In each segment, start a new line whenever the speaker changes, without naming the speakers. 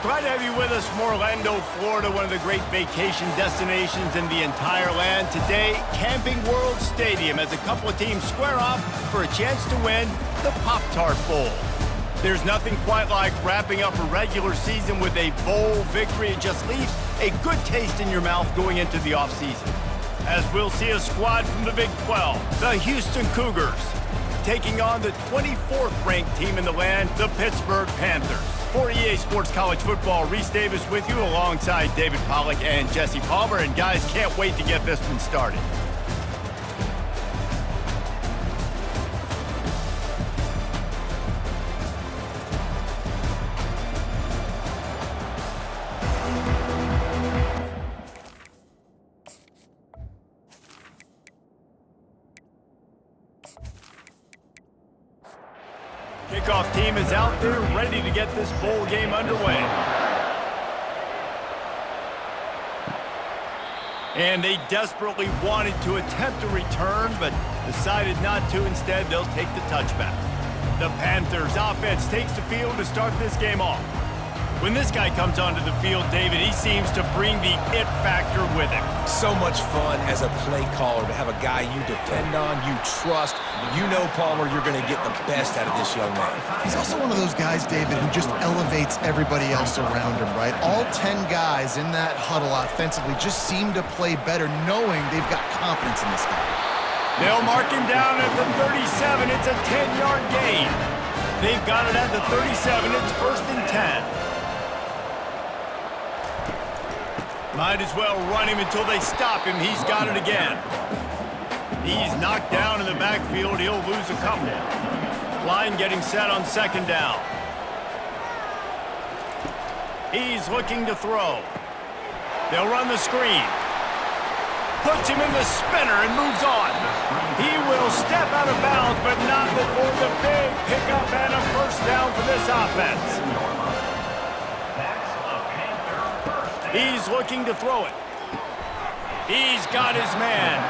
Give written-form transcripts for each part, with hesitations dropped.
Glad to have you with us from Orlando, Florida, one of the great vacation destinations in the entire land. Today, Camping World Stadium as a couple of teams square off for a chance to win the Pop-Tart Bowl. There's nothing quite like wrapping up a regular season with a bowl victory. It just leaves a good taste in your mouth going into the offseason. As we'll see a squad from the Big 12, the Houston Cougars, taking on the 24th ranked team in the land, the Pittsburgh Panthers. For EA Sports College Football, Reese Davis with you alongside David Pollack and Jesse Palmer. And guys, can't wait to get this one started. Kickoff team is out there ready to get this bowl game underway. And they desperately wanted to attempt a return, but decided not to. Instead, they'll take the touchback. The Panthers offense takes the field to start this game off. When this guy comes onto the field, David, he seems to bring the it factor with him.
So much fun as a play caller to have a guy you depend on, you trust. You know, Palmer, you're going to get the best out of this young man.
He's also one of those guys, David, who just elevates everybody else around him, right? All 10 guys in that huddle offensively just seem to play better knowing they've got confidence in this guy.
They'll mark him down at the 37. It's a 10-yard gain. They've got it at the 37. It's 1st and 10. Might as well run him until they stop him. He's got it again. He's knocked down in the backfield. He'll lose a couple. Line getting set on 2nd down. He's looking to throw. They'll run the screen. Puts him in the spinner and moves on. He will step out of bounds, but not before the big pickup and a 1st down for this offense. He's looking to throw it. He's got his man.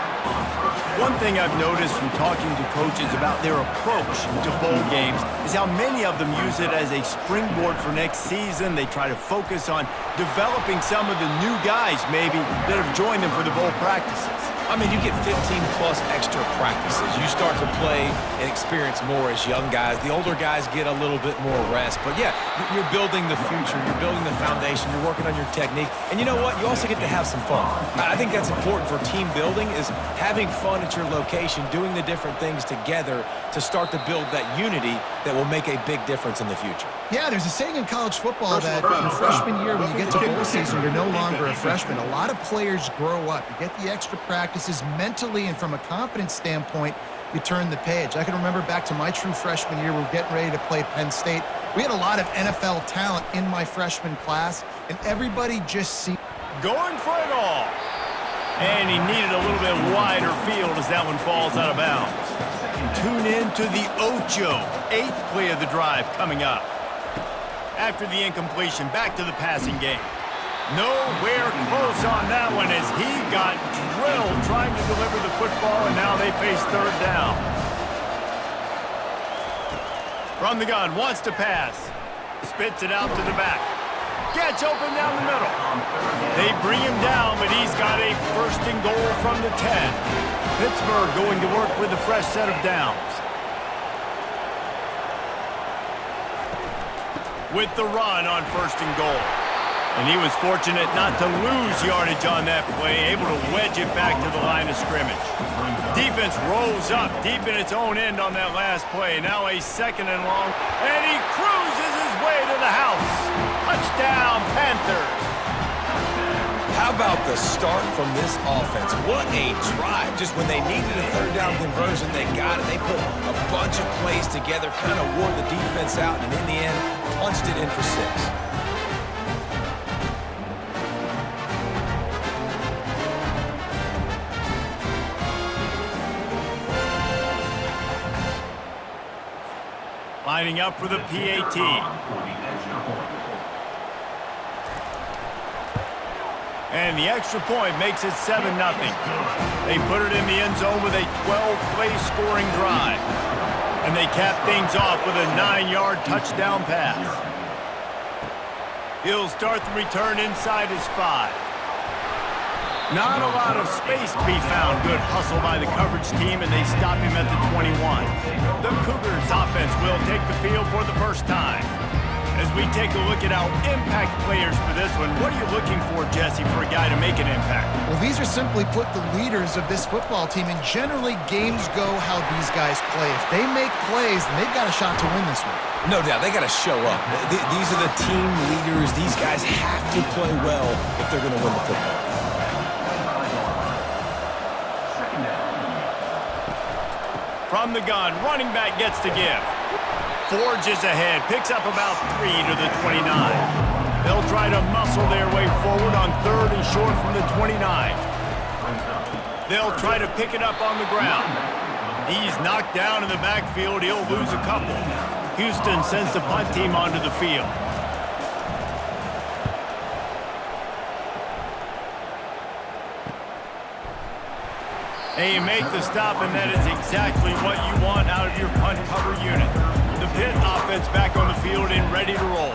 One thing I've noticed from talking to coaches about their approach to bowl games is how many of them use it as a springboard for next season. They try to focus on developing some of the new guys, maybe, that have joined them for the bowl practices.
I mean, you get 15-plus extra practices. You start to play and experience more as young guys. The older guys get a little bit more rest. But, yeah, you're building the future. You're building the foundation. You're working on your technique. And you know what? You also get to have some fun. I think that's important for team building is having fun at your location, doing the different things together to start to build that unity that will make a big difference in the future.
Yeah, there's a saying in college football that your freshman year, when you get to bowl season, you're no longer a freshman. A lot of players grow up. You get the extra practices mentally, and from a confidence standpoint, you turn the page. I can remember back to my true freshman year, we were getting ready to play Penn State. We had a lot of NFL talent in my freshman class, and everybody just seemed...
Going for it all. And he needed a little bit wider field as that one falls out of bounds. Tune in to the Ocho, 8th play of the drive coming up. After the incompletion, back to the passing game. Nowhere close on that one as he got drilled trying to deliver the football, and now they face 3rd down. From the gun, wants to pass. Spits it out to the back. Gets open down the middle. They bring him down, but he's got a 1st and goal from the 10. Pittsburgh going to work with a fresh set of downs. With the run on 1st and goal. And he was fortunate not to lose yardage on that play, able to wedge it back to the line of scrimmage. Defense rolls up deep in its own end on that last play. Now a 2nd and long, and he cruises his way to the house. Touchdown, Panthers.
How about the start from this offense? What a drive. Just when they needed a 3rd down conversion, they got it. They put a bunch of plays together, kind of wore the defense out, and in the end, punched it in for 6.
Lining up for the PAT. And the extra point makes it 7-0. They put it in the end zone with a 12-play scoring drive. And they cap things off with a 9-yard touchdown pass. He'll start the return inside his 5. Not a lot of space to be found. Good hustle by the coverage team, and they stop him at the 21. The Cougars offense will take the field for the first time. As we take a look at our impact players for this one, what are you looking for, Jesse, for a guy to make an impact?
Well, these are simply put the leaders of this football team, and generally games go how these guys play. If they make plays, then they've got a shot to win this one.
No doubt, they got to show up. These are the team leaders. These guys have to play well if they're going to win the football game.
From the gun, running back gets to give. Forges ahead, picks up about 3 to the 29. They'll try to muscle their way forward on 3rd and short from the 29. They'll try to pick it up on the ground. He's knocked down in the backfield. He'll lose a couple. Houston sends the punt team onto the field. They make the stop, and that is exactly what you want out of your punt cover unit. The Pitt offense back on the field and ready to roll.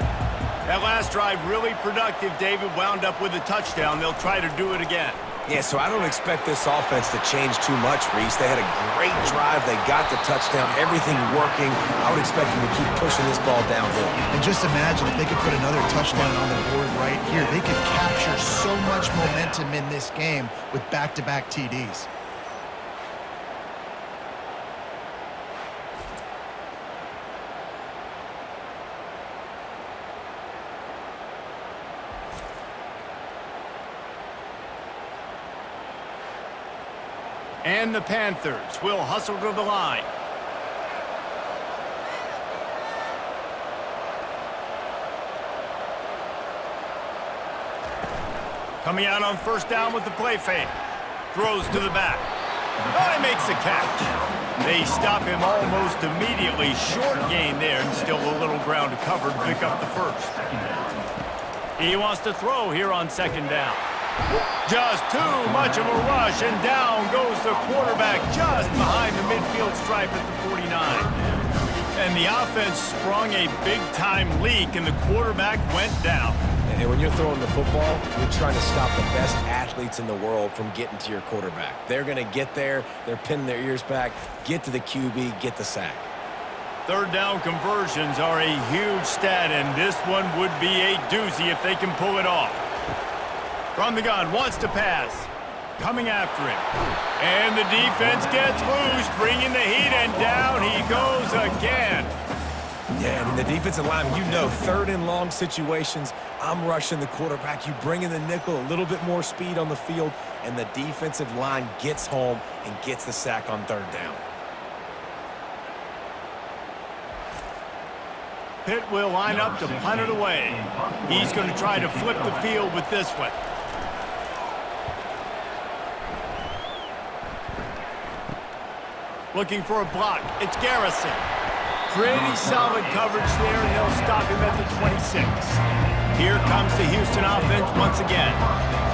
That last drive really productive. David wound up with a touchdown. They'll try to do it again.
Yeah, so I don't expect this offense to change too much, Reese. They had a great drive. They got the touchdown, everything working. I would expect them to keep pushing this ball downhill.
And just imagine if they could put another touchdown on the board right here. They could capture so much momentum in this game with back-to-back TDs.
And the Panthers will hustle to the line. Coming out on 1st down with the play fake. Throws to the back. Oh, he makes the catch. They stop him almost immediately. Short gain there, and still a little ground to cover to pick up the 1st. He wants to throw here on 2nd down. Just too much of a rush, and down goes the quarterback just behind the midfield stripe at the 49. And the offense sprung a big-time leak, and the quarterback went down.
And when you're throwing the football, you're trying to stop the best athletes in the world from getting to your quarterback. They're going to get there. They're pinning their ears back, get to the QB, get the sack.
3rd down conversions are a huge stat, and this one would be a doozy if they can pull it off. From the gun, wants to pass. Coming after him. And the defense gets loose, bringing the heat, and down he goes again.
Yeah, and the defensive line, you know, 3rd and long situations, I'm rushing the quarterback. You bring in the nickel, a little bit more speed on the field, and the defensive line gets home and gets the sack on 3rd down.
Pitt will line up to punt it away. He's going to try to flip the field with this one. Looking for a block. It's Garrison. Pretty solid coverage there, and they'll stop him at the 26. Here comes the Houston offense once again.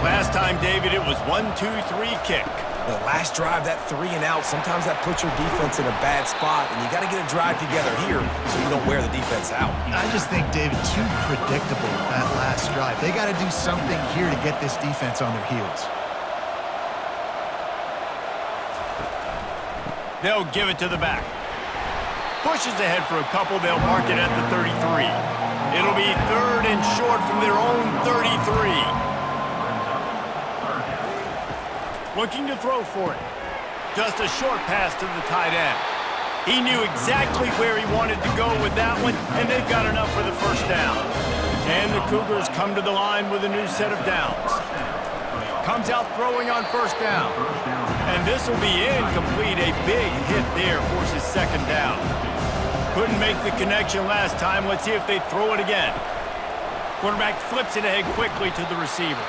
Last time, David, it was 1-2-3 kick.
The last drive, that 3 and out, sometimes that puts your defense in a bad spot, and you got to get a drive together here so you don't wear the defense out.
I just think, David, too predictable with that last drive. They got to do something here to get this defense on their heels.
They'll give it to the back. Pushes ahead for a couple. They'll mark it at the 33. It'll be 3rd and short from their own 33. Looking to throw for it. Just a short pass to the tight end. He knew exactly where he wanted to go with that one, and they've got enough for the 1st down. And the Cougars come to the line with a new set of downs. Comes out throwing on 1st down. And this will be incomplete. A big hit there forces 2nd down. Couldn't make the connection last time. Let's see if they throw it again. Quarterback flips it ahead quickly to the receiver.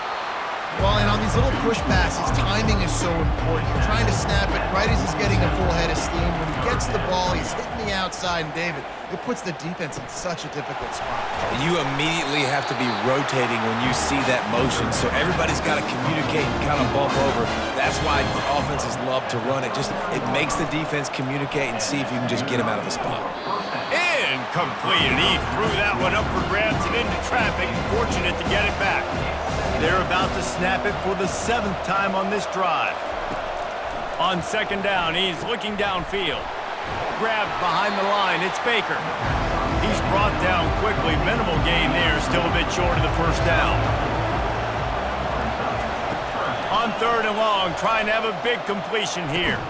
Well, and on these little push passes, timing is so important. You're trying to snap it right as he's getting a full head of steam. When he gets the ball, he's hitting the outside, and David, it puts the defense in such a difficult spot.
You immediately have to be rotating when you see that motion, so everybody's got to communicate and kind of bump over. That's why offenses love to run it. It makes the defense communicate and see if you can just get him out of the spot.
Incomplete, and he threw that one up for grabs and into traffic. Fortunate to get it back. They're about to snap it for the 7th time on this drive. On 2nd down, he's looking downfield. Grabbed behind the line, it's Baker. He's brought down quickly. Minimal gain there, still a bit short of the 1st down. On 3rd and long, trying to have a big completion here.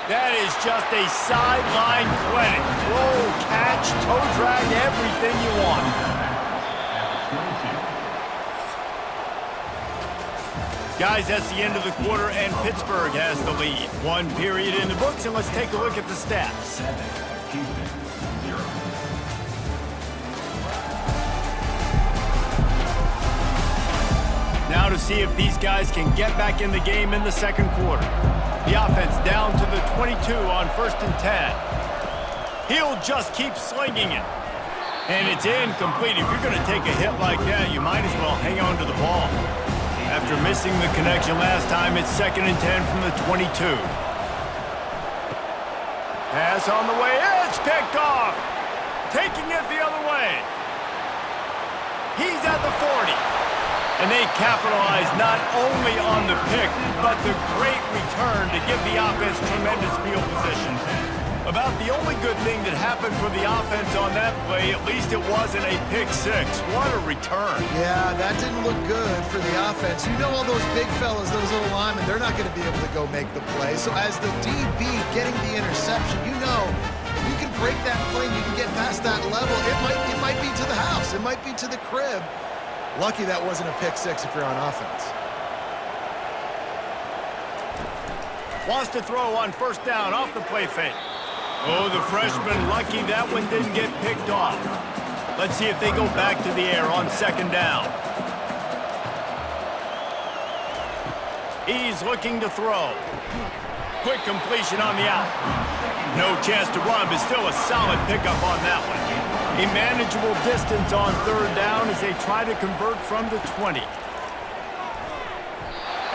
That is just a sideline clinic. Throw, catch, toe drag, everything you want. Guys, that's the end of the quarter, and Pittsburgh has the lead. 1 period in the books, and let's take a look at the stats. Now to see if these guys can get back in the game in the 2nd quarter. The offense down to the 22 on 1st and 10. He'll just keep slinging it. And it's incomplete. If you're going to take a hit like that, you might as well hang on to the ball. After missing the connection last time, it's 2nd and 10 from the 22. Pass on the way. It's picked off. Taking it the other way. He's at the 40. And they capitalize not only on the pick, but the great return to give the offense tremendous field position. About the only good thing that happened for the offense on that play, at least it wasn't a pick 6. What a return.
Yeah, that didn't look good for the offense. You know all those big fellas, those little linemen, they're not going to be able to go make the play. So as the DB getting the interception, you know, if you can break that play and you can get past that level, it might be to the house. It might be to the crib. Lucky that wasn't a pick 6 if you're on offense.
Wants to throw on 1st down off the play fake. Oh, the freshman lucky that one didn't get picked off. Let's see if they go back to the air on 2nd down. He's looking to throw. Quick completion on the out. No chance to run, but still a solid pickup on that one. A manageable distance on 3rd down as they try to convert from the 20.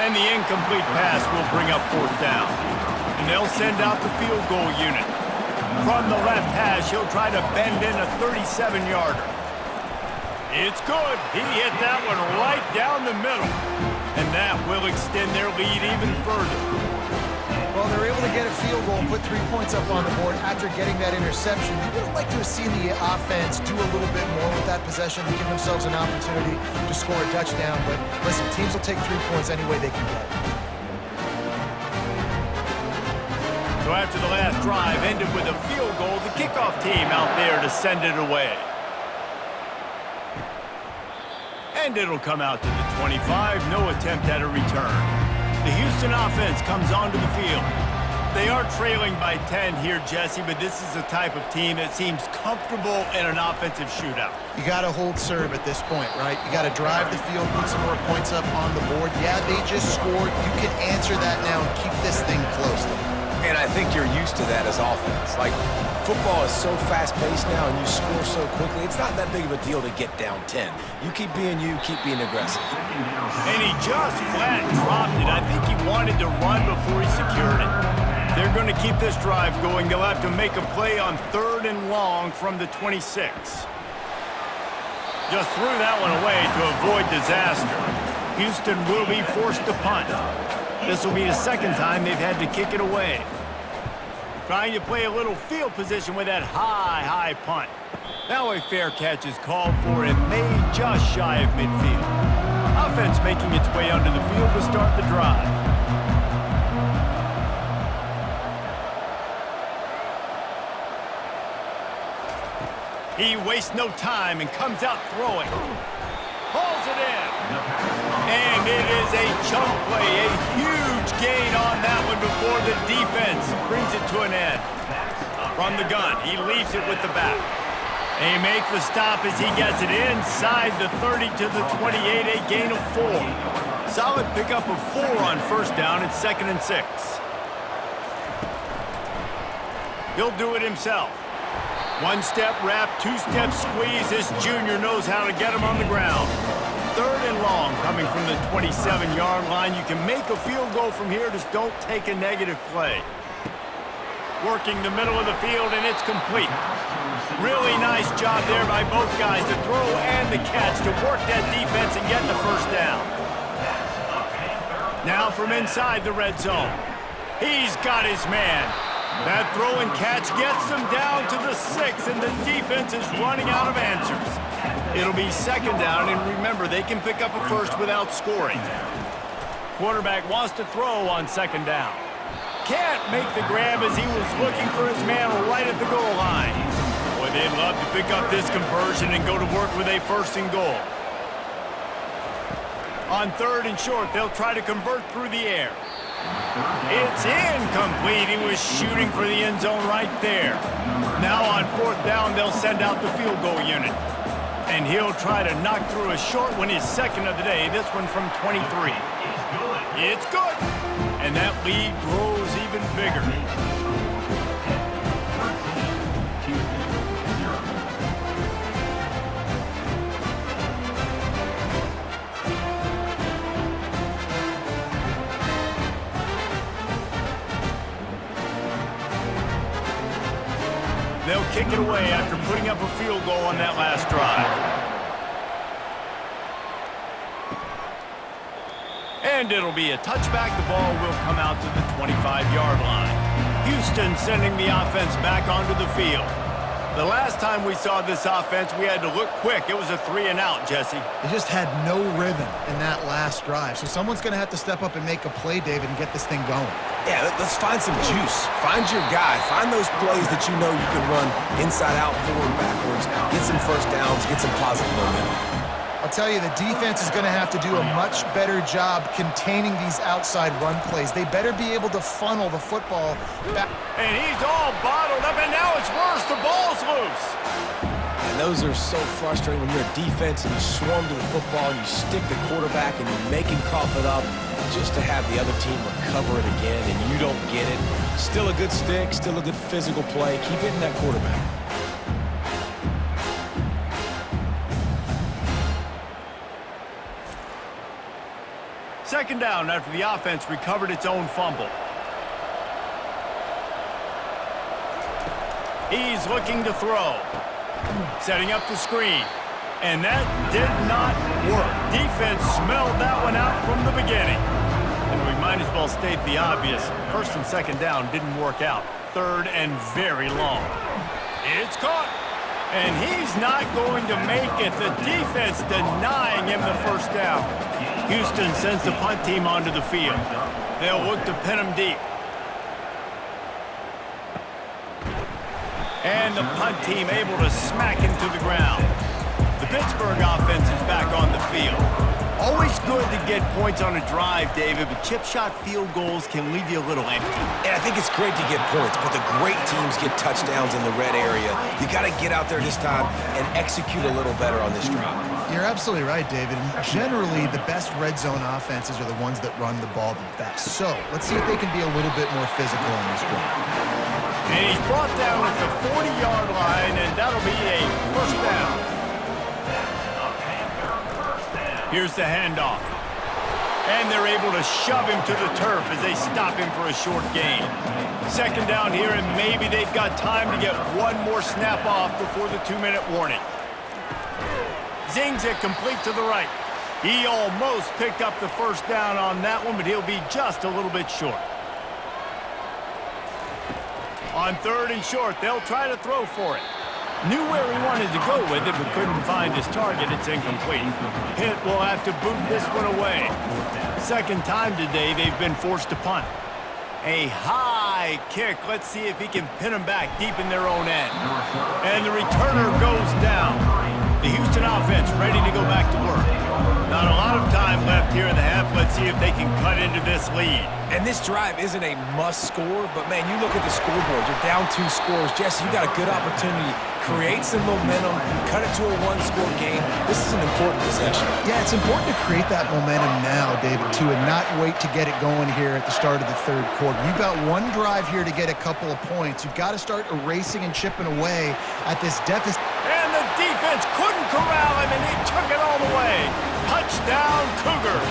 And the incomplete pass will bring up 4th down. And they'll send out the field goal unit. From the left hash, he'll try to bend in a 37-yarder. It's good. He hit that one right down the middle. And that will extend their lead even further.
Well, they're able to get a field goal and put 3 points up on the board after getting that interception. You would have liked to have seen the offense do a little bit more with that possession to give themselves an opportunity to score a touchdown. But listen, teams will take 3 points any way they can get.
So after the last drive ended with a field goal, the kickoff team out there to send it away. And it'll come out to the 25, no attempt at a return. The Houston offense comes onto the field. They are trailing by 10 here, Jesse, but this is the type of team that seems comfortable in an offensive shootout.
You got to hold serve at this point, right? You got to drive the field, put some more points up on the board. Yeah, they just scored. You can answer that now and keep this thing close.
And I think you're used to that as offense. Like, football is so fast-paced now and you score so quickly, it's not that big of a deal to get down 10. You keep being aggressive.
And he just flat dropped it. I think he wanted to run before he secured it. They're going to keep this drive going. They'll have to make a play on 3rd and long from the 26. Just threw that one away to avoid disaster. Houston will be forced to punt. This will be the 2nd time they've had to kick it away. Trying to play a little field position with that high punt. Now a fair catch is called for and made just shy of midfield. Offense making its way onto the field to start the drive. He wastes no time and comes out throwing. Pulls it in. And it is a chunk play, a huge gain on that one before the defense brings it to an end. From the gun, he leaves it with the back. He makes the stop as he gets it inside the 30 to the 28, a gain of 4. Solid pickup of 4 on 1st down. It's 2nd and 6. He'll do it himself. 1-step wrap, 2-step squeeze. This junior knows how to get him on the ground. 3rd and long coming from the 27-yard line. You can make a field goal from here, just don't take a negative play. Working the middle of the field, and it's complete. Really nice job there by both guys, the throw and the catch, to work that defense and get the first down. Now from inside the red zone. He's got his man. That throw and catch gets them down to the 6, and the defense is running out of answers. It'll be second down, and remember, they can pick up a first without scoring. Quarterback wants to throw on second down. Can't make the grab as he was looking for his man right at the goal line. Boy, they'd love to pick up this conversion and go to work with a first and goal. On third and short, they'll try to convert through the air. It's incomplete. He was shooting for the end zone right there. Now on fourth down, they'll send out the field goal unit. And he'll try to knock through a short one, his second of the day, this one from 23. It's good. And that lead grows even bigger. They'll kick it away after putting up a field goal on that last drive. And it'll be a touchback. The ball will come out to the 25-yard line. Houston sending the offense back onto the field. The last time we saw this offense, we had to look quick. It was a 3-and-out, Jesse.
They just had no rhythm in that last drive. So someone's going to have to step up and make a play, David, and get this thing going.
Yeah, let's find some juice. Find your guy. Find those plays that you know you can run inside out, forward, backwards. Get some first downs. Get some positive momentum.
I'll tell you, the defense is going to have to do a much better job containing these outside run plays. They better be able to funnel the football back.
And he's all bottled up, and now it's worse. The ball's loose.
And those are so frustrating when you're a defense and you swarm to the football and you stick the quarterback and you make him cough it up just to have the other team recover it again, and you don't get it. Still a good stick, still a good physical play. Keep hitting that quarterback.
Second down after the offense recovered its own fumble. He's looking to throw. Setting up the screen. And that did not work. Defense smelled that one out from the beginning. And we might as well state the obvious. First and second down didn't work out. Third and very long. It's caught. And he's not going to make it. The defense denying him the first down. Houston sends the punt team onto the field. They'll look to pin him deep. And the punt team able to smack him to the ground. The Pittsburgh offense is back on the field. Always good to get points on a drive, David, but chip shot field goals can leave you a little empty.
And I think it's great to get points, but the great teams get touchdowns in the red area. You got to get out there this time and execute a little better on this drive.
You're absolutely right, David. Generally, the best red zone offenses are the ones that run the ball the best. So let's see if they can be a little bit more physical on this drive.
And he's brought down at the 40-yard line, and that'll be a first down. Here's the handoff. And they're able to shove him to the turf as they stop him for a short gain. Second down here, and maybe they've got time to get one more snap off before the 2-minute warning. Zings it complete to the right. He almost picked up the first down on that one, but he'll be just a little bit short. On third and short, they'll try to throw for it. Knew where he wanted to go with it, but couldn't find his target. It's incomplete. Pitt will have to boot this one away. Second time today they've been forced to punt. A high kick. Let's see if he can pin them back deep in their own end. And the returner goes down. The Houston offense ready to go back to work. Not a lot of time left here in the half. Let's see if they can cut into this lead.
And this drive isn't a must score, but man, you look at the scoreboard. You're down 2 scores. Jesse, you got a good opportunity. Create some momentum, cut it to a 1-score game. This is an important possession. Yeah,
it's important to create that momentum now, David, too, and not wait to get it going here at the start of the third quarter. You've got one drive here to get a couple of points. You've got to start erasing and chipping away at this deficit.
And the defense couldn't corral him, and he took it all the way. Touchdown, Cougars.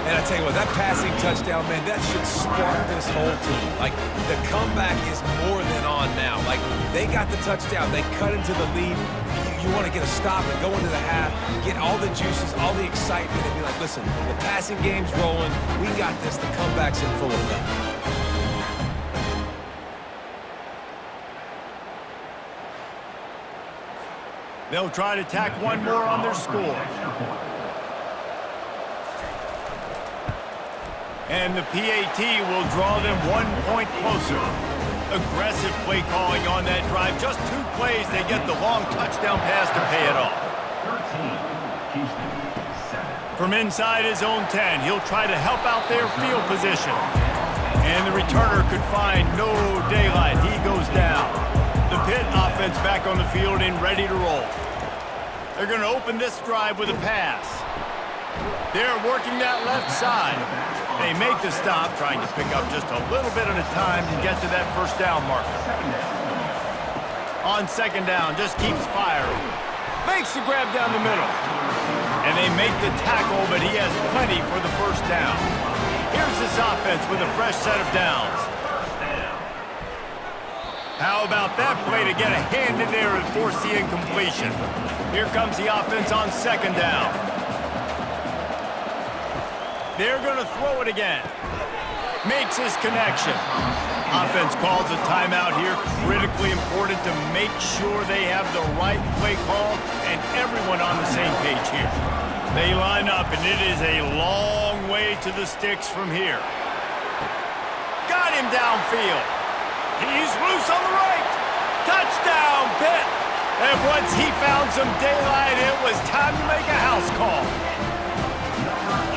And And I tell you what, that passing touchdown, man, that should spark this whole team. Like, the comeback is more than on now. Like, they got the touchdown. They cut into the lead. You want to get a stop and go into the half, get all the juices, all the excitement, and be like, listen, the passing game's rolling. We got this. The comeback's in full effect.
They'll try to tack one more on their score. And the PAT will draw them 1 point closer. Aggressive play calling on that drive. Just 2 plays, they get the long touchdown pass to pay it off. From inside his own 10, he'll try to help out their field position. And the returner could find no daylight. He goes down. The Pitt offense back on the field and ready to roll. They're going to open this drive with a pass. They're working that left side. They make the stop, trying to pick up just a little bit at a time to get to that first down marker. On second down, just keeps firing. Makes the grab down the middle. And they make the tackle, but he has plenty for the first down. Here's this offense with a fresh set of downs. How about that play to get a hand in there and force the incompletion? Here comes the offense on second down. They're going to throw it again. Makes his connection. Offense calls a timeout here. Critically important to make sure they have the right play call and everyone on the same page here. They line up, and it is a long way to the sticks from here. Got him downfield. He's loose on the right. Touchdown, Pitt. And once he found some daylight, it was time to make a house call.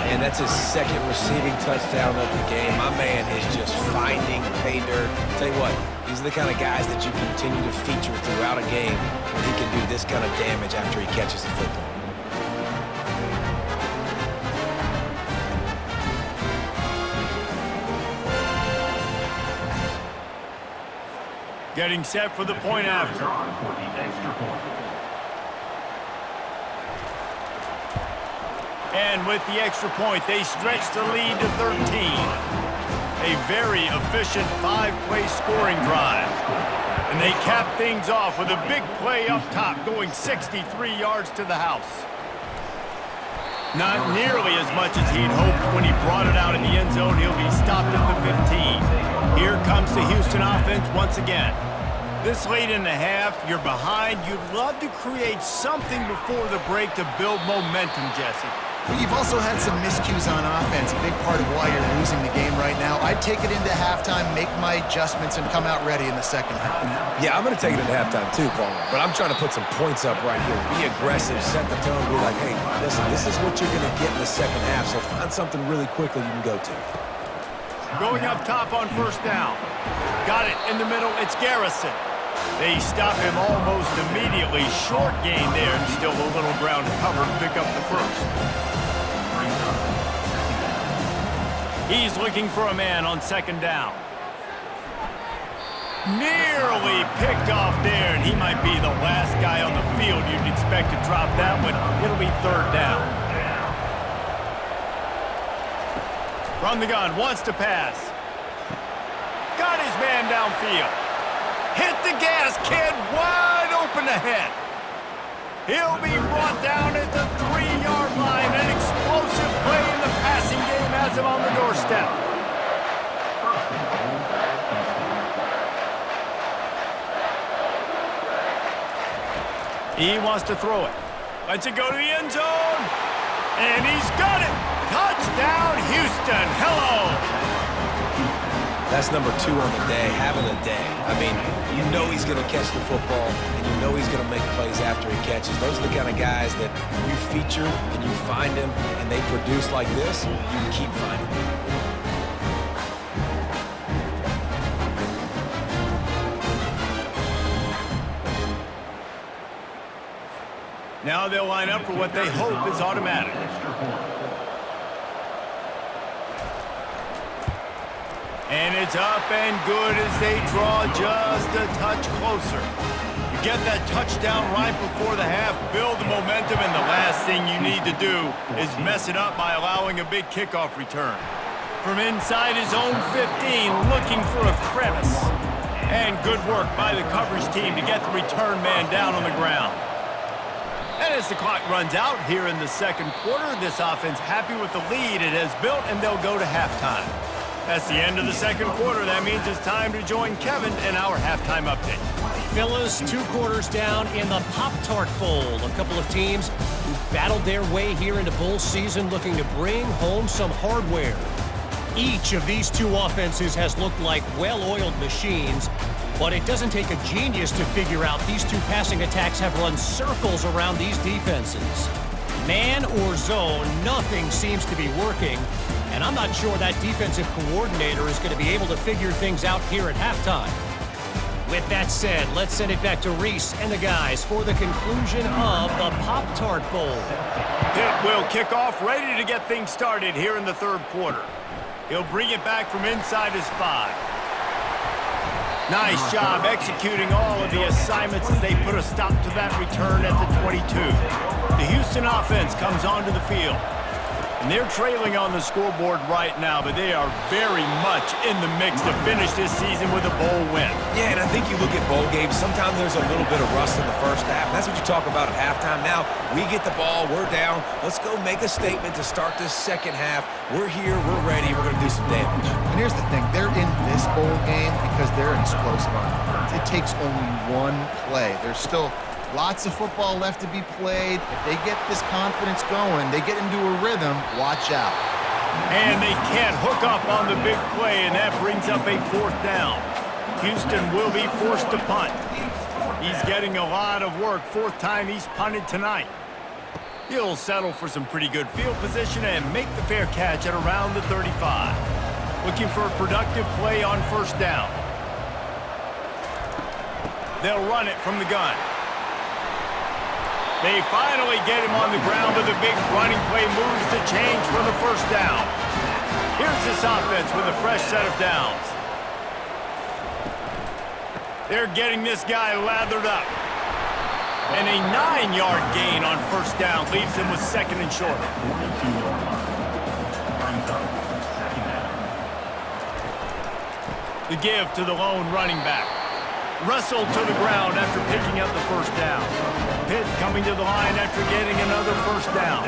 And that's his second receiving touchdown of the game. My man is just finding pay dirt. Tell you what, these are the kind of guys that you continue to feature throughout a game when he can do this kind of damage after he catches the football.
Getting set for the point after. And with the extra point, they stretch the lead to 13. A very efficient 5-play scoring drive. And they cap things off with a big play up top, going 63 yards to the house. Not nearly as much as he'd hoped when he brought it out in the end zone. He'll be stopped at the 15. Here comes the Houston offense once again. This late in the half, you're behind. You'd love to create something before the break to build momentum, Jesse.
But you've also had some miscues on offense, a big part of why you're losing the game right now. I'd take it into halftime, make my adjustments, and come out ready in the second half.
Yeah, I'm going to take it into halftime too, Paul. But I'm trying to put some points up right here. Be aggressive, set the tone, be like, hey, listen, this is what you're going to get in the second half, so find something really quickly you can go to.
Going up top on first down. Got it in the middle. It's Garrison. They stop him almost immediately. Short gain there, and still a little ground to cover to pick up the first. He's looking for a man on second down. Nearly picked off there, and he might be the last guy on the field you'd expect to drop that one. It'll be third down. From the gun, wants to pass. Got his man downfield. Hit the gas, kid, wide open ahead. He'll be brought down at the 3-yard line. An explosive play in the passing game has him on the doorstep. He wants to throw it. Lets it go to the end zone. And he's got it. Touchdown, Houston. Hello.
That's number 2 on the day, having a day. I mean, you know he's going to catch the football, and you know he's going to make plays after he catches. Those are the kind of guys that you feature and you find them, and they produce like this, you keep finding them.
Now they'll line up for what they hope is automatic. And it's up and good as they draw just a touch closer. You get that touchdown right before the half, build the momentum, and the last thing you need to do is mess it up by allowing a big kickoff return. From inside his own 15, looking for a crevice. And good work by the coverage team to get the return man down on the ground. And as the clock runs out here in the second quarter, this offense happy with the lead it has built, and they'll go to halftime. That's the end of the second quarter. That means it's time to join Kevin in our halftime update.
Fellas, 2 quarters down in the Pop-Tart Bowl. A couple of teams who battled their way here into bowl season looking to bring home some hardware. Each of these 2 offenses has looked like well-oiled machines, but it doesn't take a genius to figure out these 2 passing attacks have run circles around these defenses. Man or zone, nothing seems to be working, and I'm not sure that defensive coordinator is going to be able to figure things out here at halftime. With that said, let's send it back to Reese and the guys for the conclusion of the Pop-Tart Bowl.
Pitt will kick off, ready to get things started here in the third quarter. He'll bring it back from inside his 5. Nice job executing all of the assignments as they put a stop to that return at the 22. The Houston offense comes onto the field. And they're trailing on the scoreboard right now, but they are very much in the mix to finish this season with a bowl win.
Yeah, and I think you look at bowl games, sometimes there's a little bit of rust in the first half. That's what you talk about at halftime. Now, we get the ball, we're down. Let's go make a statement to start this second half. We're here, we're ready, we're going to do some damage.
And here's the thing. They're in this bowl game because they're an explosive offense. It takes only one play. There's still lots of football left to be played. If they get this confidence going, they get into a rhythm, watch out.
And they can't hook up on the big play, and that brings up a 4th down. Houston will be forced to punt. He's getting a lot of work. 4th time he's punted tonight. He'll settle for some pretty good field position and make the fair catch at around the 35. Looking for a productive play on 1st down. They'll run it from the gun. They finally get him on the ground with a big running play, moves the change for the 1st down. Here's this offense with a fresh set of downs. They're getting this guy lathered up. And a 9-yard gain on 1st down leaves him with 2nd and short. The give to the lone running back. Wrestled to the ground after picking up the 1st down. Pitt coming to the line after getting another 1st down.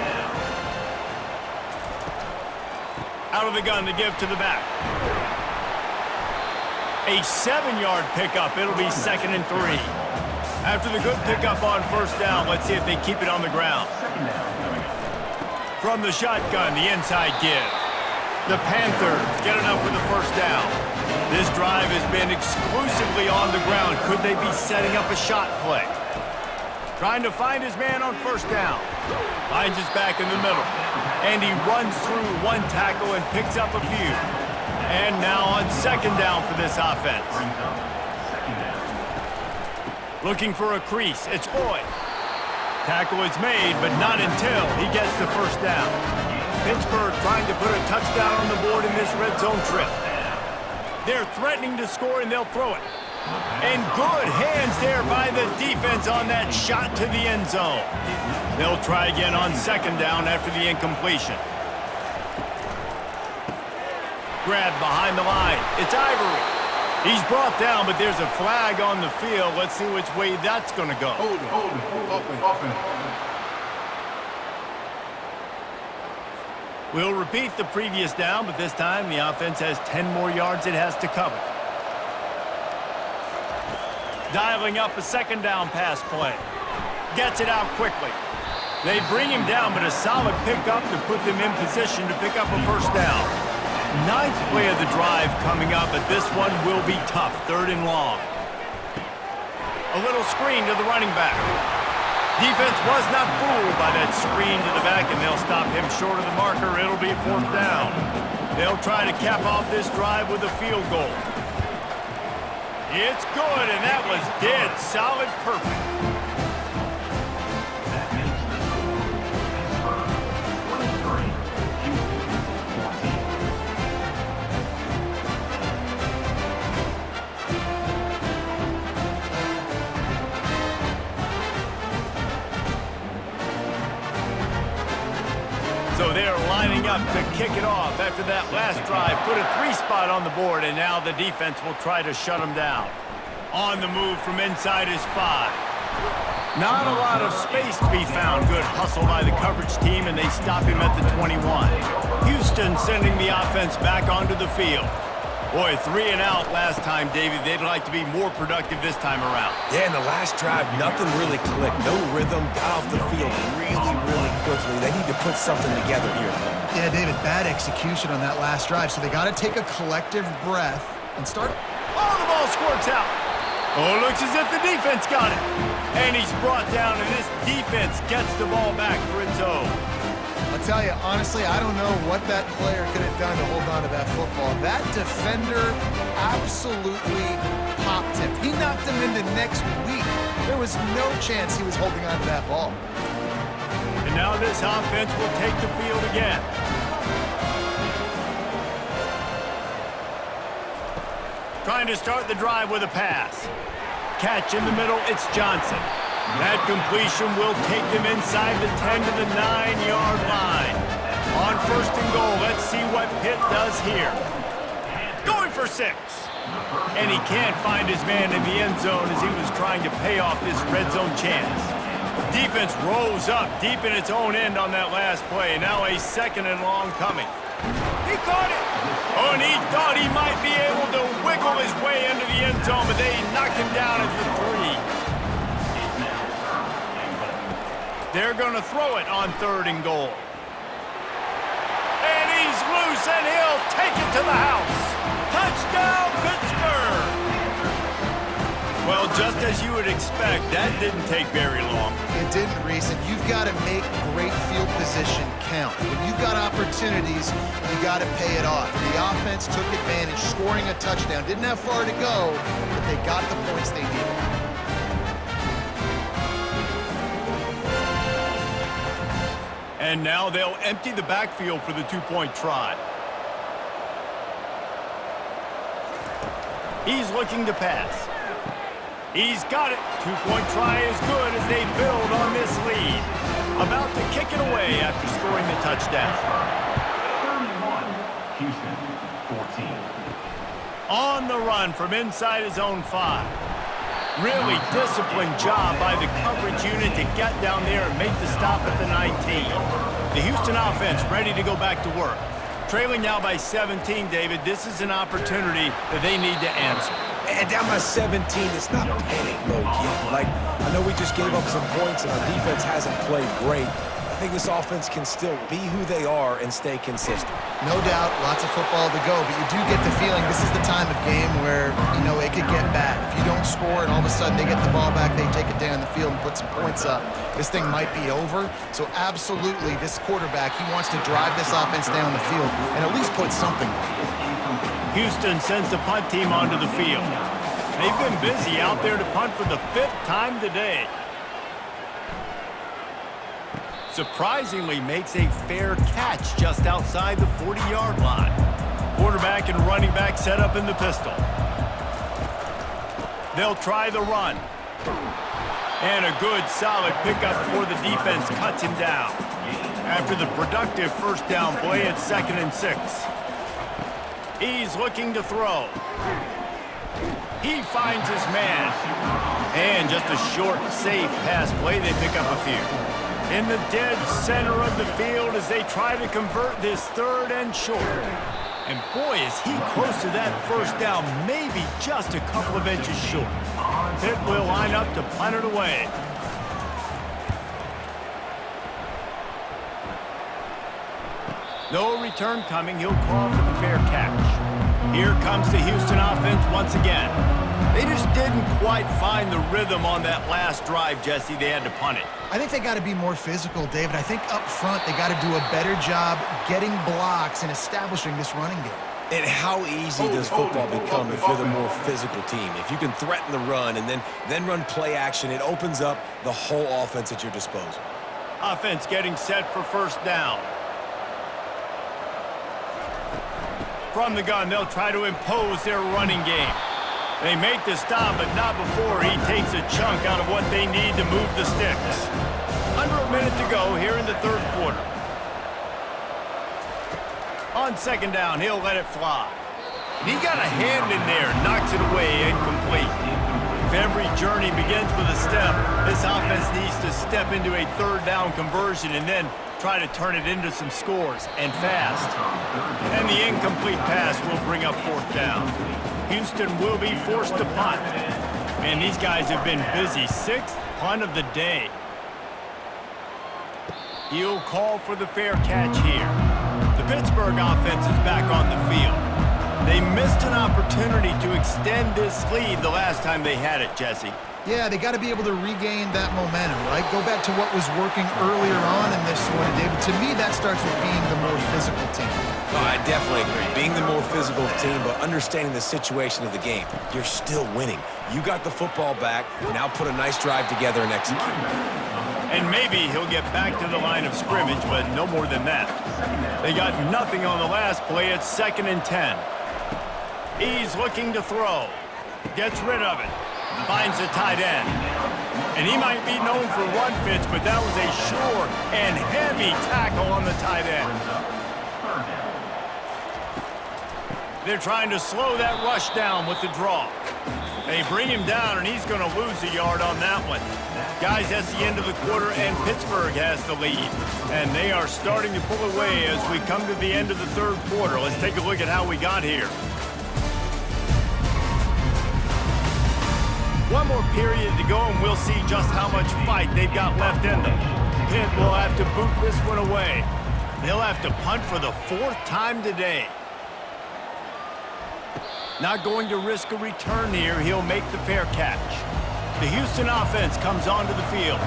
Out of the gun to give to the back. A 7-yard pickup. It'll be 2nd and 3. After the good pickup on 1st down, let's see if they keep it on the ground. From the shotgun, the inside give. The Panthers get enough for the 1st down. This drive has been exclusively on the ground. Could they be setting up a shot play? Trying to find his man on 1st down. Finds his back in the middle. And he runs through 1 tackle and picks up a few. And now on 2nd down for this offense. Looking for a crease. It's Floyd. Tackle is made, but not until he gets the 1st down. Pittsburgh trying to put a touchdown on the board in this red zone trip. They're threatening to score, and they'll throw it. And good hands there by the defense on that shot to the end zone. They'll try again on 2nd down after the incompletion. Grab behind the line. It's Ivory. He's brought down, but there's a flag on the field. Let's see which way that's going to go.
Hold it. Open.
We'll repeat the previous down, but this time the offense has 10 more yards it has to cover. Dialing up a 2nd down pass play. Gets it out quickly. They bring him down, but a solid pickup to put them in position to pick up a 1st down. 9th play of the drive coming up, but this one will be tough. 3rd and long. A little screen to the running back. Defense was not fooled by that screen to the back, and they'll stop him short of the marker. It'll be 4th down. They'll try to cap off this drive with a field goal. It's good, and that was dead solid perfect.
That makes the score Pittsburgh 23, Houston 14.
lining up to kick it off after that last drive. Put a 3-spot on the board, and now the defense will try to shut him down. On the move from inside his 5. Not a lot of space to be found. Good hustle by the coverage team, and they stop him at the 21. Houston sending the offense back onto the field. Boy, 3 and out last time, David. They'd like to be more productive this time around.
Yeah, in the last drive, nothing really clicked. No rhythm, got off the field really quickly. They need to put something together here.
Yeah, David, bad execution on that last drive, so they got to take a collective breath and start.
Oh, the ball squirts out. Oh, it looks as if the defense got it. And he's brought down, and this defense gets the ball back for its own.
I'll tell you, honestly, I don't know what that player could have done to hold on to that football. That defender absolutely popped him. He knocked him into next week. There was no chance he was holding on to that ball.
And now this offense will take the field again. Trying to start the drive with a pass. Catch in the middle, it's Johnson. That completion will take them inside the 10 to the 9-yard line. On 1st and goal, let's see what Pitt does here. Going for 6. And he can't find his man in the end zone as he was trying to pay off this red zone chance. Defense rose up deep in its own end on that last play. Now a 2nd and long coming. He caught it. Oh, and he thought he might be able to wiggle his way into the end zone, but they knocked him down at the 3. They're going to throw it on 3rd and goal. And he's loose, and he'll take it to the house. Touchdown, Pittsburgh! Well, just as you would expect, that didn't take very long.
It didn't, Reese, and you've got to make great field position count. When you've got opportunities, you got to pay it off. The offense took advantage, scoring a touchdown. Didn't have far to go, but they got the points they needed.
And now they'll empty the backfield for the 2-point try. He's looking to pass. He's got it. 2-point try is good as they build on this lead. About to kick it away after scoring the touchdown.
31, Houston, 14.
On the run from inside his own 5. Really disciplined job by the coverage unit to get down there and make the stop at the 19. The Houston offense ready to go back to work. Trailing now by 17, David. This is an opportunity that they need to answer.
And down by 17, it's not panic mode yet. Like, I know we just gave up some points and our defense hasn't played great. I think this offense can still be who they are and stay consistent.
No doubt, lots of football to go, but you do get the feeling this is the time of game where, you know, it could get bad. If you don't score and all of a sudden they get the ball back, they take it down the field and put some points up, this thing might be over. So absolutely, this quarterback, he wants to drive this offense down the field and at least put something on.
Houston sends the punt team onto the field. They've been busy out there to punt for the 5th time today. Surprisingly makes a fair catch just outside the 40-yard line. Quarterback and running back set up in the pistol. They'll try the run. And a good solid pickup before the defense cuts him down. After the productive 1st down play, it's 2nd and 6. He's looking to throw. He finds his man. And just a short, safe pass play. They pick up a few. In the dead center of the field as they try to convert this 3rd and short. And boy, is he close to that 1st down, maybe just a couple of inches short. Pitt will line up to punt it away. No return coming. He'll call for the fair catch. Here comes the Houston offense once again. They just didn't quite find the rhythm on that last drive, Jesse. They had to punt it.
I think they got to be more physical, David. I think up front they got to do a better job getting blocks and establishing this running game.
And how easy does football become if you're the more physical team? If you can threaten the run and then run play action, it opens up the whole offense at your disposal.
Offense getting set for 1st down. From the gun, they'll try to impose their running game. They make the stop, but not before he takes a chunk out of what they need to move the sticks. Under a minute to go here in the 3rd quarter. On second down, he'll let it fly. And he got a hand in there, knocks it away, incomplete. If every journey begins with a step, this offense needs to step into a third down conversion and then try to turn it into some scores, and fast. And the incomplete pass will bring up fourth down. Houston will be forced to punt. Man, these guys have been busy. Sixth punt of the day. He'll call for the fair catch here. The Pittsburgh offense is back on the field. They missed an opportunity to extend this lead the last time they had it, Jesse.
Yeah, they got to be able to regain that momentum, right? Go back to what was working earlier on in this one, David. To me, that starts with being the more physical team.
No, I definitely agree. Being the more physical team, but understanding the situation of the game. You're still winning. You got the football back. Now put a nice drive together and execute.
And maybe he'll get back to the line of scrimmage, but no more than that. They got nothing on the last play. It's 2nd and 10. He's looking to throw. Gets rid of it. Finds a tight end. And he might be known for run fits, but that was a sure and heavy tackle on the tight end. They're trying to slow that rush down with the draw. They bring him down, and he's going to lose a yard on that one. Guys, that's the end of the quarter, and Pittsburgh has the lead. And they are starting to pull away as we come to the end of the third quarter. Let's take a look at how we got here. One more period to go, and we'll see just how much fight they've got left in them. Pitt will have to boot this one away. They'll have to punt for the 4th time today. Not going to risk a return here. He'll make the fair catch. The Houston offense comes onto the field.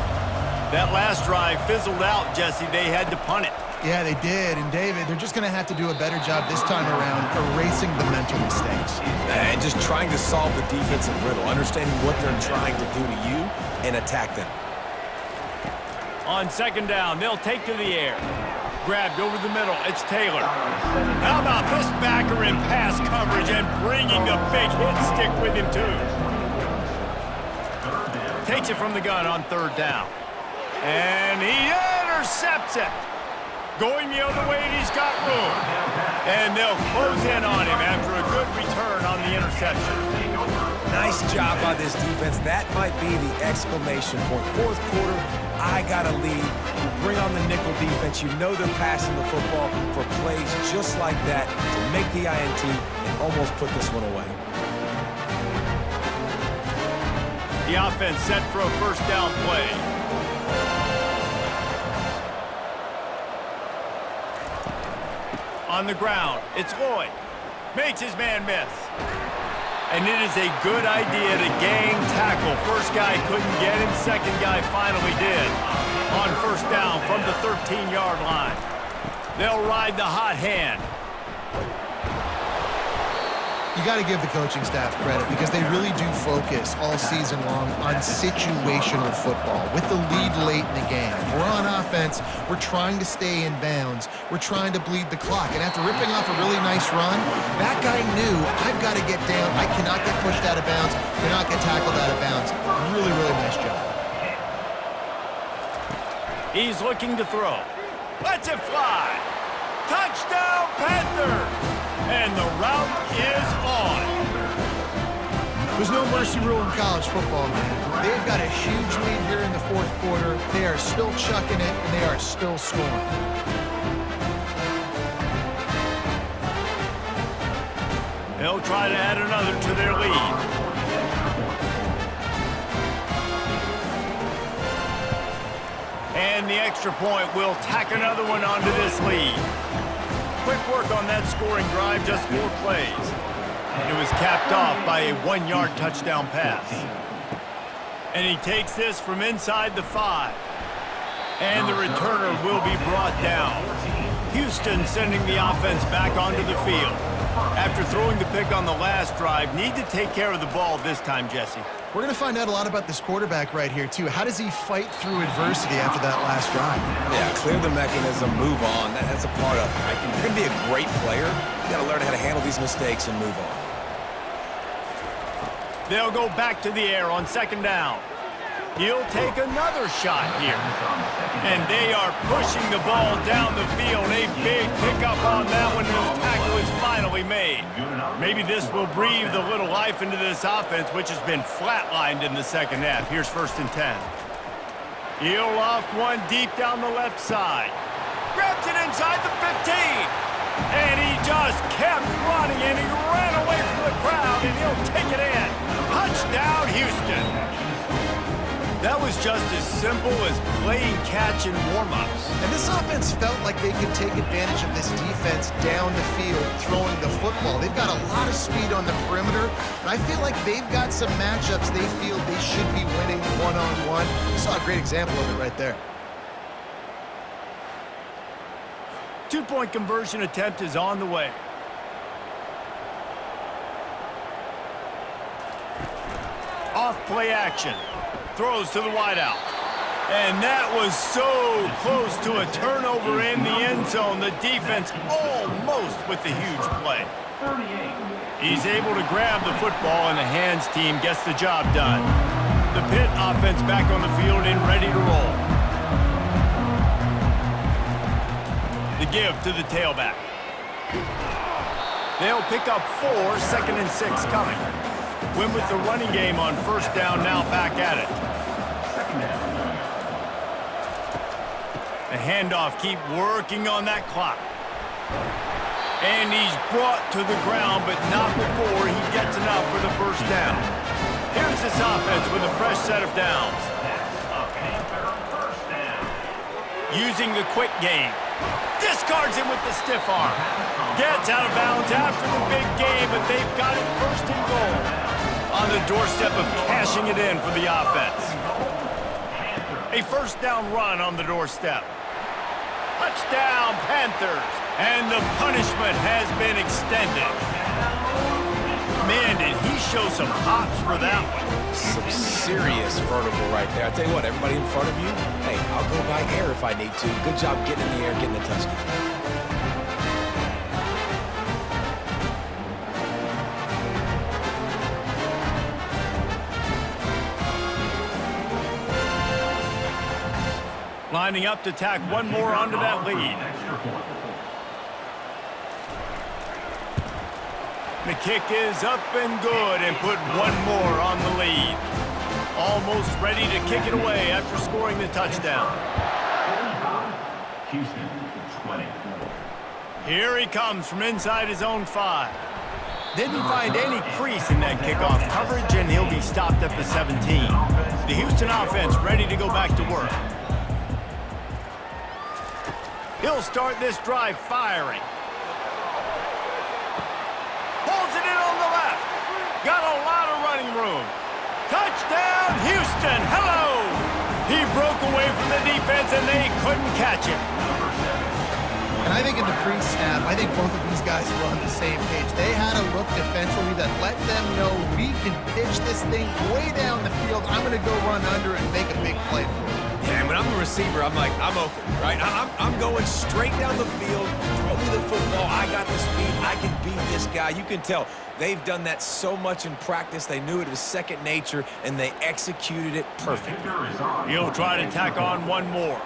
That last drive fizzled out, Jesse. They had to punt it.
Yeah, they did. And, David, they're just going to have to do a better job this time around erasing the mental mistakes.
And just trying to solve the defensive riddle, understanding what they're trying to do to you and attack them.
On second down, they'll take to the air. Grabbed over the middle, it's Taylor. How about this backer in pass coverage and bringing the big hit stick with him, too. Takes it from the gun on third down. And he intercepts it. Going the other way, and he's got room. And they'll close in on him after a good return on the interception.
Nice job by this defense. That might be the exclamation point. Fourth quarter, I got a lead. You bring on the nickel defense. You know they're passing the football for plays just like that to make the INT and almost put this one away.
The offense set for a first down play. On the ground, it's Lloyd. Makes his man miss. And it is a good idea to gang tackle. First guy couldn't get him, second guy finally did. On first down from the 13-yard line. They'll ride the hot hand.
You got to give the coaching staff credit because they really do focus all season long on situational football with the lead late in the game. If we're on offense, we're trying to stay in bounds. We're trying to bleed the clock. And after ripping off a really nice run, that guy knew, I've got to get down. I cannot get pushed out of bounds. Cannot get tackled out of bounds. Really, really nice job.
He's looking to throw. Lets it fly. Touchdown, Panthers! And the route is on.
There's no mercy rule in college football, man. They've got a huge lead here in the fourth quarter. They are still chucking it, and they are still scoring.
They'll try to add another to their lead. And the extra point will tack another one onto this lead. Quick work on that scoring drive, just 4 plays. It was capped off by a 1-yard touchdown pass. And he takes this from inside the 5. And the returner will be brought down. Houston sending the offense back onto the field. After throwing the pick on the last drive, need to take care of the ball this time, Jesse.
We're going to find out a lot about this quarterback right here, too. How does he fight through adversity after that last drive?
Yeah, clear the mechanism, move on. That's a part of it. Right? You're going to be a great player. You got to learn how to handle these mistakes and move on.
They'll go back to the air on second down. He'll take another shot here. And they are pushing the ball down the field. A big pickup on that one, and the tackle is finally made. Maybe this will breathe a little life into this offense, which has been flatlined in the second half. Here's 1st and 10. He'll loft one deep down the left side. Grabs it inside the 15. And he just kept running, and he ran away from the crowd, and he'll take it in. Touchdown, Houston. That was just as simple as playing catch in warm-ups.
And this offense felt like they could take advantage of this defense down the field, throwing the football. They've got a lot of speed on the perimeter, and I feel like they've got some matchups they feel they should be winning one-on-one. You saw a great example of it right there.
2-point conversion attempt is on the way. Off play action. Throws to the wideout. And that was so close to a turnover in the end zone. The defense almost with the huge play. He's able to grab the football, and the hands team gets the job done. The Pitt offense back on the field and ready to roll. The give to the tailback. They'll pick up 4, 2nd and 6 coming. Win with the running game on 1st down, now back at it. The handoff, keep working on that clock. And he's brought to the ground, but not before he gets enough for the 1st down. Here's this offense with a fresh set of downs. Using the quick game. Discards him with the stiff arm. Gets out of bounds after the big game, but they've got it 1st and goal. On the doorstep of cashing it in for the offense. A 1st down run on the doorstep. Touchdown, Panthers. And the punishment has been extended. Man, did he show some hops for that one.
Some serious vertical right there. I tell you what, everybody in front of you, hey, I'll go by air if I need to. Good job getting in the air, getting the touchdown.
Lining up to tack one more onto that lead. The kick is up and good, and put one more on the lead. Almost ready to kick it away after scoring the touchdown.
Houston, 20.
Here he comes from inside his own 5. Didn't find any crease in that kickoff coverage, and he'll be stopped at the 17. The Houston offense ready to go back to work. He'll start this drive firing. Pulls it in on the left. Got a lot of running room. Touchdown, Houston. Hello. He broke away from the defense, and they couldn't catch him.
And I think in the pre-snap, I think both of these guys were on the same page. They had a look defensively that let them know we can pitch this thing way down the field. I'm going to go run under and make a big play for it.
Yeah, when I'm a receiver, I'm like, I'm open, right? I'm going straight down the field. Throw me the football. I got the speed. I can beat this guy. You can tell they've done that so much in practice. They knew it was second nature, and they executed it perfectly.
He'll try to tack on one more.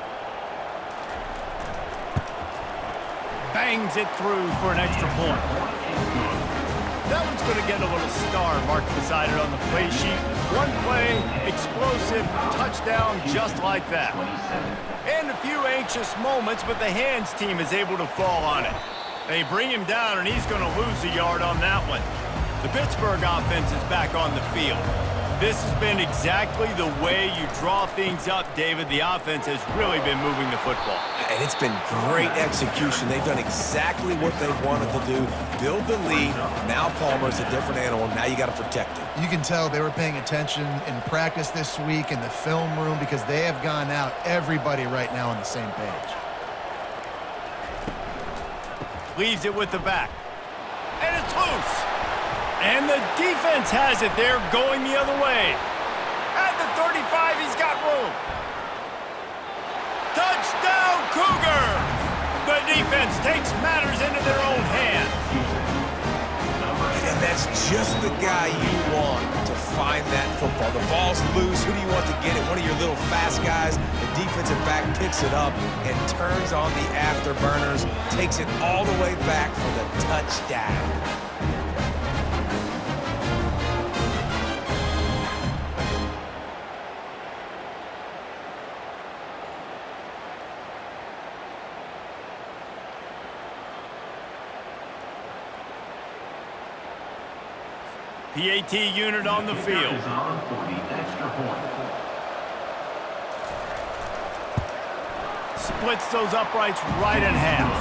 Bangs it through for an extra point. That one's going to get a little star marked beside it on the play sheet. One play, explosive, touchdown just like that. And a few anxious moments, but the hands team is able to fall on it. They bring him down, and he's going to lose a yard on that one. The Pittsburgh offense is back on the field. This has been exactly the way you draw things up, David. The offense has really been moving the football.
And it's been great execution. They've done exactly what they've wanted to do. Build the lead. Now Palmer's a different animal. Now you got to protect him.
You can tell they were paying attention in practice this week in the film room because they have gone out, everybody right now on the same page.
Leaves it with the back. And it's loose. And the defense has it there going the other way. At the 35, he's got room. Touchdown, Cougar! The defense takes matters into their own hands.
And that's just the guy you want to find that football. The ball's loose. Who do you want to get it. One of your little fast guys, the defensive back picks it up and turns on the afterburners, takes it all the way back for the touchdown.
PAT unit on the field.
Is on for the extra point.
Splits those uprights right in half.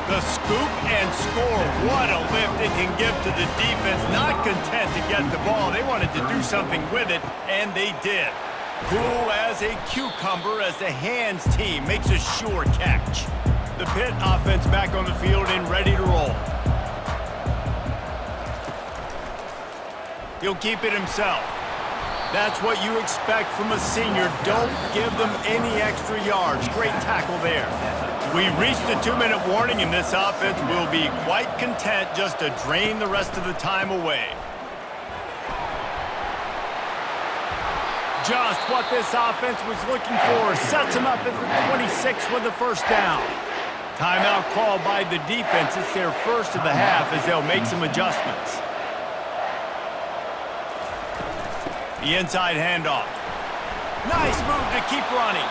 The scoop and score. What a lift it can give to the defense. Not content to get the ball. They wanted to do something with it, and they did. Cool as a cucumber as the hands team makes a sure catch. The Pitt offense back on the field and ready to roll. He'll keep it himself. That's what you expect from a senior. Don't give them any extra yards. Great tackle there. We've reached the 2-minute warning, and this offense will be quite content just to drain the rest of the time away. Just what this offense was looking for. Sets them up at the 26 with the first down. Timeout called by the defense. It's their first of the half as they'll make some adjustments. The inside handoff. Nice move to keep running.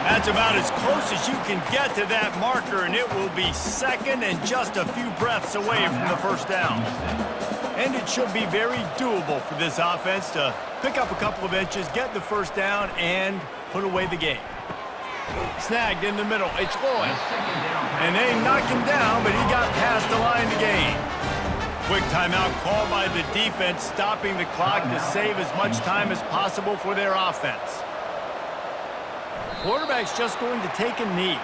That's about as close as you can get to that marker, and it will be second and just a few breaths away from the first down. And it should be very doable for this offense to pick up a couple of inches, get the first down, and put away the game. Snagged in the middle. It's Lloyd. And they knocked him down, but he got past the line to gain. Quick timeout call by the defense, stopping the clock to save as much time as possible for their offense. Quarterback's just going to take a knee.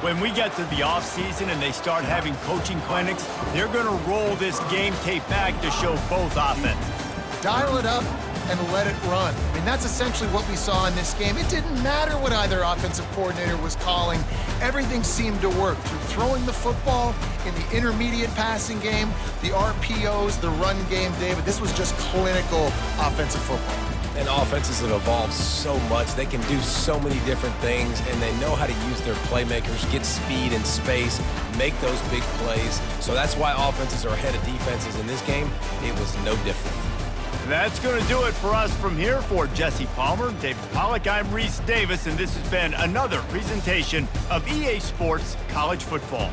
When we get to the offseason and they start having coaching clinics, they're going to roll this game tape back to show both offenses.
Dial it up and let it run. I mean, that's essentially what we saw in this game. It didn't matter what either offensive coordinator was calling. Everything seemed to work through throwing the football in the intermediate passing game, the RPOs, the run game, David. This was just clinical offensive football.
And offenses have evolved so much. They can do so many different things, and they know how to use their playmakers, get speed and space, make those big plays. So that's why offenses are ahead of defenses in this game. It was no different.
That's going to do it for us from here. For Jesse Palmer, David Pollack, I'm Reese Davis, and this has been another presentation of EA Sports College Football.